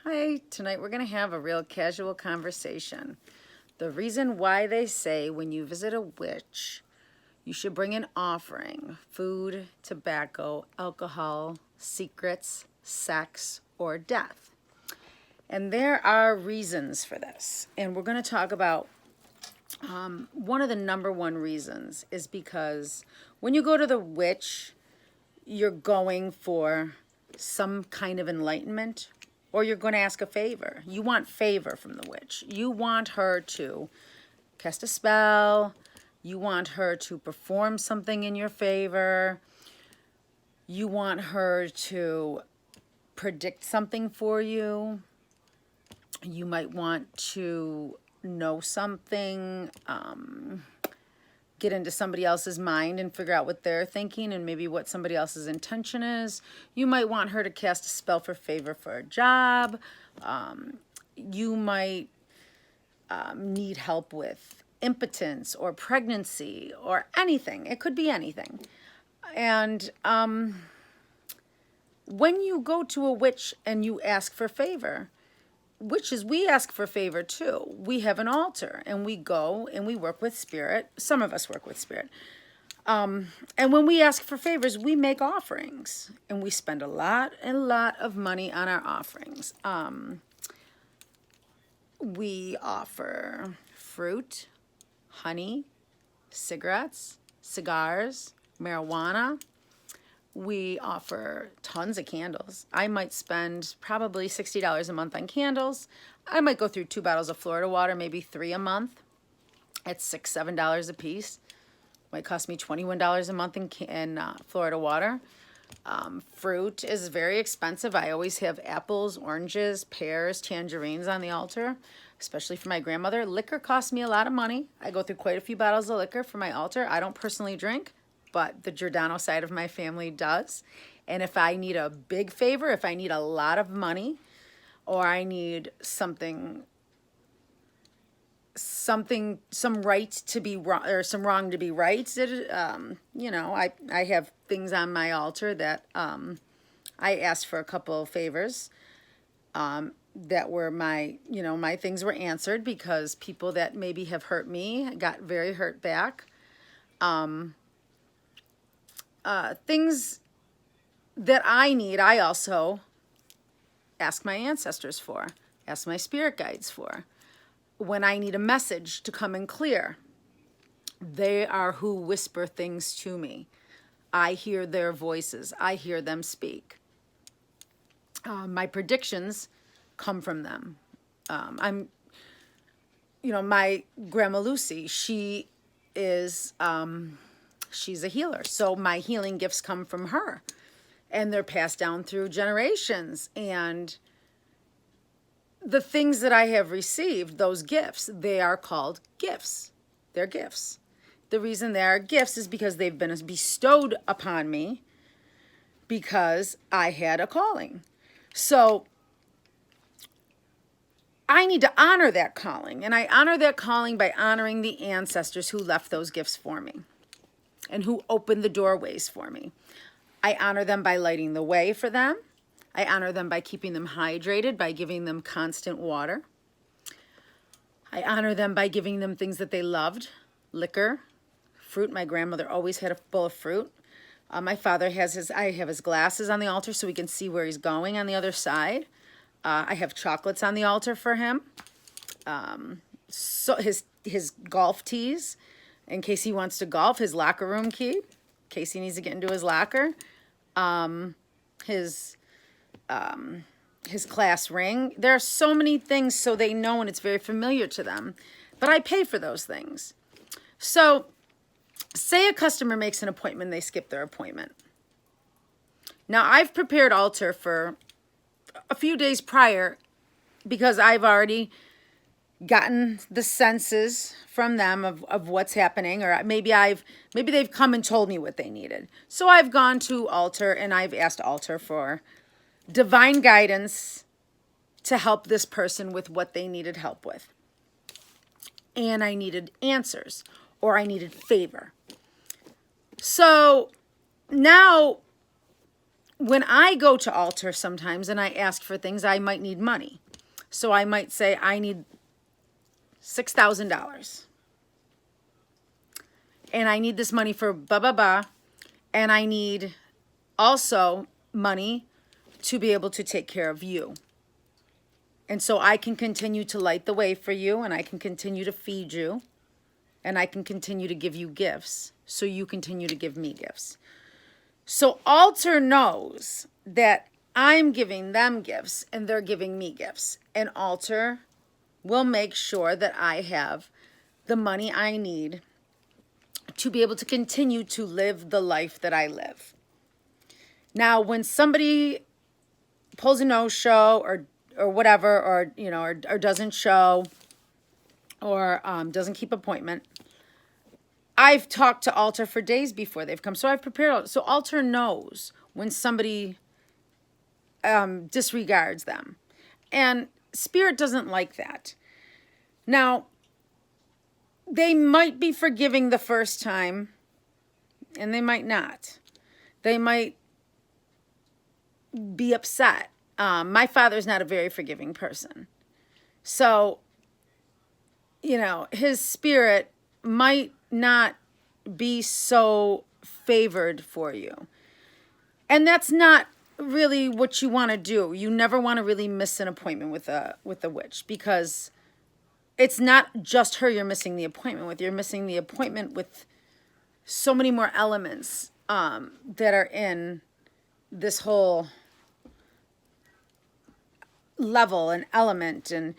Hi, tonight we're going to have a real casual conversation. The reason why they say when you visit a witch, you should bring an offering: food, tobacco, alcohol, secrets, sex, or death. And there are reasons for this. And we're going to talk about one of the number one reasons is because when you go to the witch, you're going for some kind of enlightenment, or you're going to ask a favor. You want favor from the witch. You want her to cast a spell. You want her to perform something in your favor. You want her to predict something for you. You might want to know something, get into somebody else's mind and figure out what they're thinking and maybe what somebody else's intention is. You might want her to cast a spell for favor for a job. You might need help with impotence or pregnancy or anything. It could be anything. And when you go to a witch and you ask for favor, witches, we ask for favor too. We have an altar and we go and we work with spirit. Some of us work with spirit. And when we ask for favors, we make offerings and we spend a lot of money on our offerings. We offer fruit, honey, cigarettes, cigars, marijuana. We offer tons of candles. I might spend probably $60 a month on candles. I might go through 2 bottles of Florida water, maybe 3 a month. It's $6, $7 a piece. Might cost me $21 a month in Florida water. Fruit is very expensive. I always have apples, oranges, pears, tangerines on the altar, especially for my grandmother. Liquor costs me a lot of money. I go through quite a few bottles of liquor for my altar. I don't personally drink, but the Giordano side of my family does. And if I need a big favor, if I need a lot of money, or I need some right to be wrong, or some wrong to be right, I have things on my altar that I asked for a couple of favors that were my things were answered because people that maybe have hurt me got very hurt back. Things that I need, I also ask my ancestors for, ask my spirit guides for. When I need a message to come in clear, they are who whisper things to me. I hear their voices. I hear them speak. My predictions come from them. My grandma Lucy, she's a healer. So my healing gifts come from her and they're passed down through generations. And the things that I have received, those gifts, they are called gifts. They're gifts. The reason they are gifts is because they've been bestowed upon me because I had a calling. So I need to honor that calling. And I honor that calling by honoring the ancestors who left those gifts for me and who opened the doorways for me. I honor them by lighting the way for them. I honor them by keeping them hydrated, by giving them constant water. I honor them by giving them things that they loved: liquor, fruit. My grandmother always had a bowl of fruit. My father I have his glasses on the altar so we can see where he's going on the other side. I have chocolates on the altar for him. So his golf tees, in case he wants to golf, his locker room key, in case he needs to get into his locker, his class ring. There are so many things so they know and it's very familiar to them. But I pay for those things. So say a customer makes an appointment, they skip their appointment. Now I've prepared altar for a few days prior because I've already gotten the senses from them of what's happening, or maybe they've come and told me what they needed. So I've gone to altar and I've asked altar for divine guidance to help this person with what they needed help with. And I needed answers, or I needed favor. So now when I go to altar sometimes and I ask for things, I might need money. So I might say, I need $6,000. And I need this money for blah, blah, blah. And I need also money to be able to take care of you. And so I can continue to light the way for you, and I can continue to feed you, and I can continue to give you gifts, so you continue to give me gifts. So altar knows that I'm giving them gifts and they're giving me gifts. And altar will make sure that I have the money I need to be able to continue to live the life that I live. Now, when somebody pulls a no-show or whatever, or or doesn't show, or doesn't keep appointment, I've talked to altar for days before they've come, so I've prepared. So altar knows when somebody disregards them, and spirit doesn't like that. Now, they might be forgiving the first time, and they might not. They might be upset. My father's not a very forgiving person. So, his spirit might not be so favored for you. And that's not really what you want to do. You never want to really miss an appointment with a witch, because it's not just her you're missing the appointment with. You're missing the appointment with so many more elements that are in this whole level and element and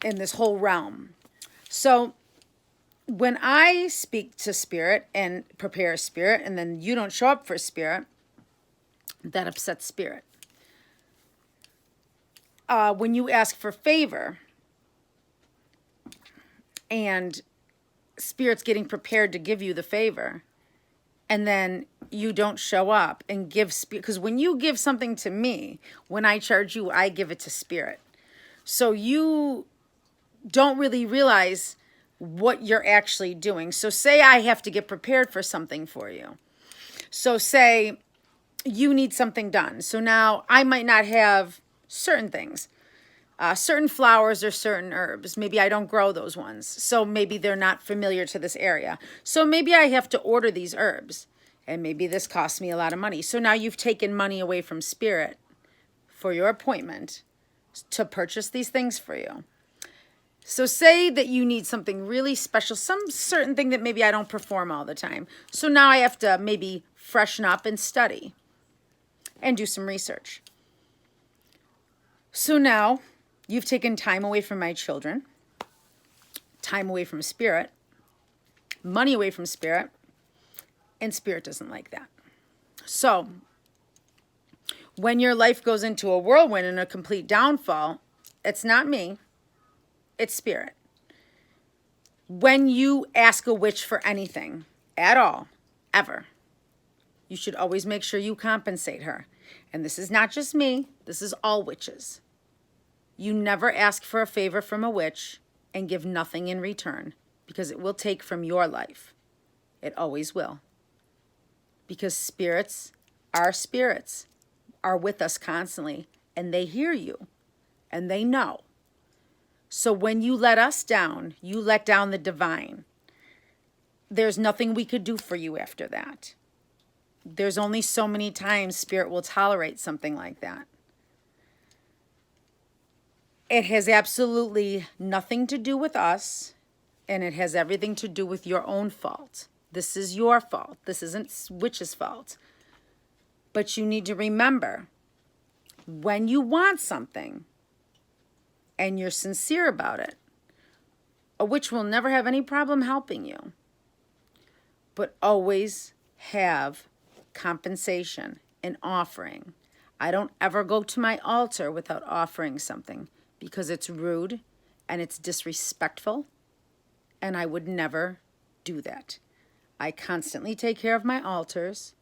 in this whole realm. So when I speak to spirit and prepare spirit, and then you don't show up for spirit, that upsets spirit. When you ask for favor and spirit's getting prepared to give you the favor, and then you don't show up and give spirit, because when you give something to me, when I charge you, I give it to spirit. So you don't really realize what you're actually doing. So say I have to get prepared for something for you. So say you need something done. So now I might not have certain things, certain flowers or certain herbs. Maybe I don't grow those ones. So maybe they're not familiar to this area. So maybe I have to order these herbs, and maybe this costs me a lot of money. So now you've taken money away from spirit for your appointment to purchase these things for you. So say that you need something really special, some certain thing that maybe I don't perform all the time. So now I have to maybe freshen up and study and do some research. So now you've taken time away from my children, time away from spirit, money away from spirit, and spirit doesn't like that. So when your life goes into a whirlwind and a complete downfall, it's not me. It's spirit. When you ask a witch for anything at all, ever, you should always make sure you compensate her. And this is not just me. This is all witches. You never ask for a favor from a witch and give nothing in return, because it will take from your life. It always will. Because spirits are with us constantly, and they hear you, and they know. So when you let us down, you let down the divine. There's nothing we could do for you after that. There's only so many times spirit will tolerate something like that. It has absolutely nothing to do with us, and it has everything to do with your own fault. This is your fault. This isn't witch's fault. But you need to remember, when you want something and you're sincere about it, a witch will never have any problem helping you. But always have compensation and offering. I don't ever go to my altar without offering something, because it's rude and it's disrespectful, and I would never do that. I constantly take care of my altars,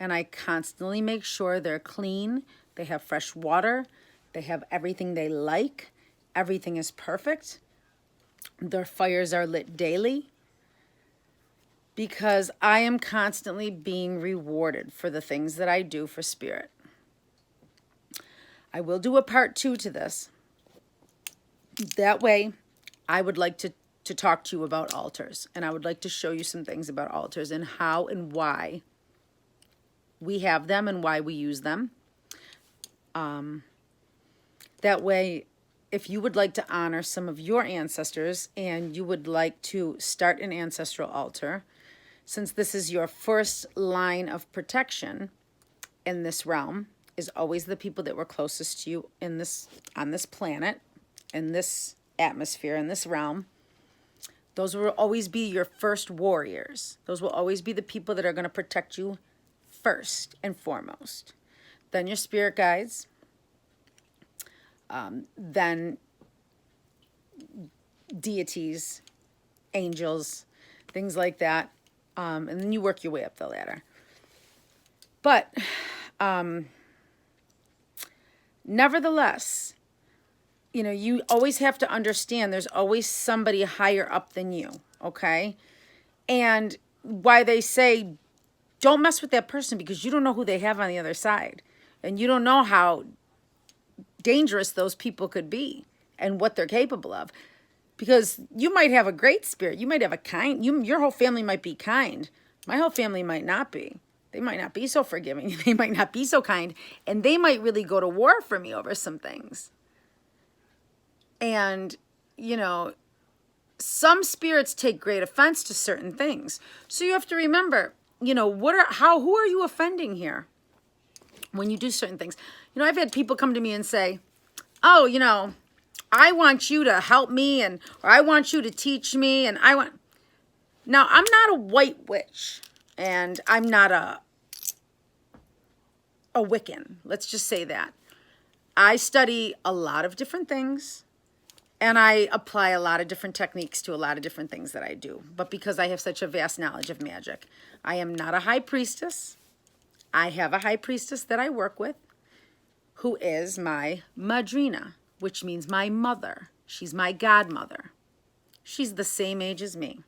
and I constantly make sure they're clean, they have fresh water, they have everything they like, everything is perfect. Their fires are lit daily, because I am constantly being rewarded for the things that I do for spirit. I will do a part 2 to this. That way, I would like to talk to you about altars. And I would like to show you some things about altars and how and why we have them and why we use them. That way, if you would like to honor some of your ancestors and you would like to start an ancestral altar, since this is your first line of protection in this realm, is always the people that were closest to you in this, on this planet, in this atmosphere, in this realm. Those will always be your first warriors. Those will always be the people that are going to protect you first and foremost. Then your spirit guides. Then deities, angels, things like that. And then you work your way up the ladder. But nevertheless, you know, you always have to understand there's always somebody higher up than you, okay? And why they say, don't mess with that person because you don't know who they have on the other side. And you don't know how dangerous those people could be and what they're capable of. Because you might have a great spirit. You might have a kind, your whole family might be kind. My whole family might not be. They might not be so forgiving. They might not be so kind. And they might really go to war for me over some things. And, you know, some spirits take great offense to certain things. So you have to remember, you know, who are you offending here when you do certain things? You know, I've had people come to me and say, oh, you know, I want you to help me or I want you to teach me Now, I'm not a white witch and I'm not a Wiccan. Let's just say that. I study a lot of different things. And I apply a lot of different techniques to a lot of different things that I do. But because I have such a vast knowledge of magic, I am not a high priestess. I have a high priestess that I work with who is my madrina, which means my mother. She's my godmother. She's the same age as me.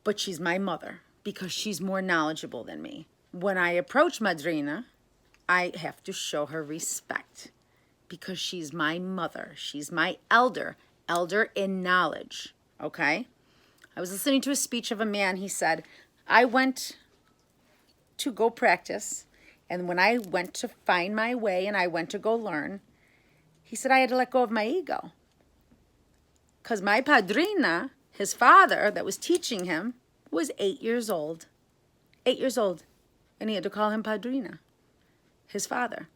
But she's my mother because she's more knowledgeable than me. When I approach madrina, I have to show her respect. Because she's my mother. She's my elder in knowledge, okay? I was listening to a speech of a man. He said, I went to go practice, and when I went to find my way and I went to go learn, he said I had to let go of my ego. Because my padrina, his father that was teaching him, was 8 years old. 8 years old. And he had to call him padrina, his father.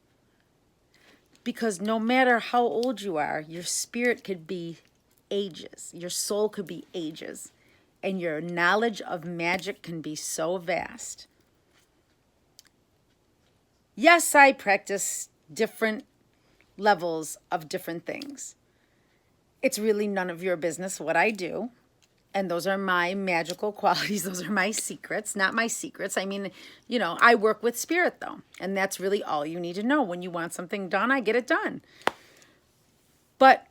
Because no matter how old you are, your spirit could be ages. Your soul could be ages. And your knowledge of magic can be so vast. Yes, I practice different levels of different things. It's really none of your business what I do. And those are my magical qualities. Those are my secrets, not my secrets. I mean, you know, I work with spirit, though. And that's really all you need to know. When you want something done, I get it done. But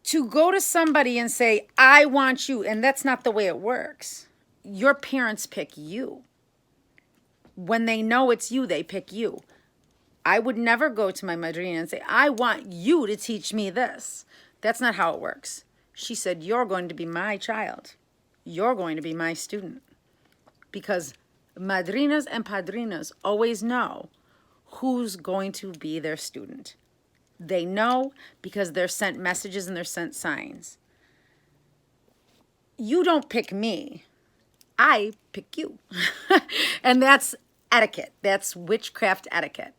to go to somebody and say, I want you, and that's not the way it works. Your parents pick you. When they know it's you, they pick you. I would never go to my madrina and say, I want you to teach me this. That's not how it works. She said, you're going to be my child. You're going to be my student. Because madrinas and padrinas always know who's going to be their student. They know because they're sent messages and they're sent signs. You don't pick me. I pick you. And that's etiquette. That's witchcraft etiquette.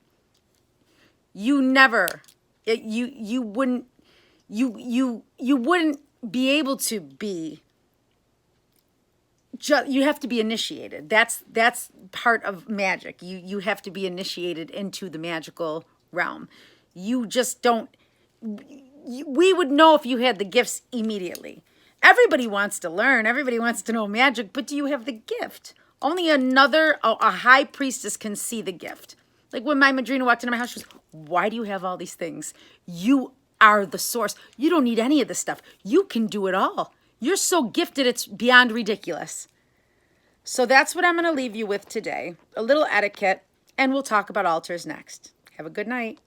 You never, you wouldn't be able to be, you have to be initiated. That's part of magic. You have to be initiated into the magical realm. You just don't, we would know if you had the gifts immediately. Everybody wants to learn. Everybody wants to know magic, but do you have the gift? Only a high priestess can see the gift. Like when my madrina walked into my house, she was, why do you have all these things? You are the source. You don't need any of this stuff. You can do it all. You're so gifted, it's beyond ridiculous. So that's what I'm going to leave you with today. A little etiquette And we'll talk about altars next. Have a good night.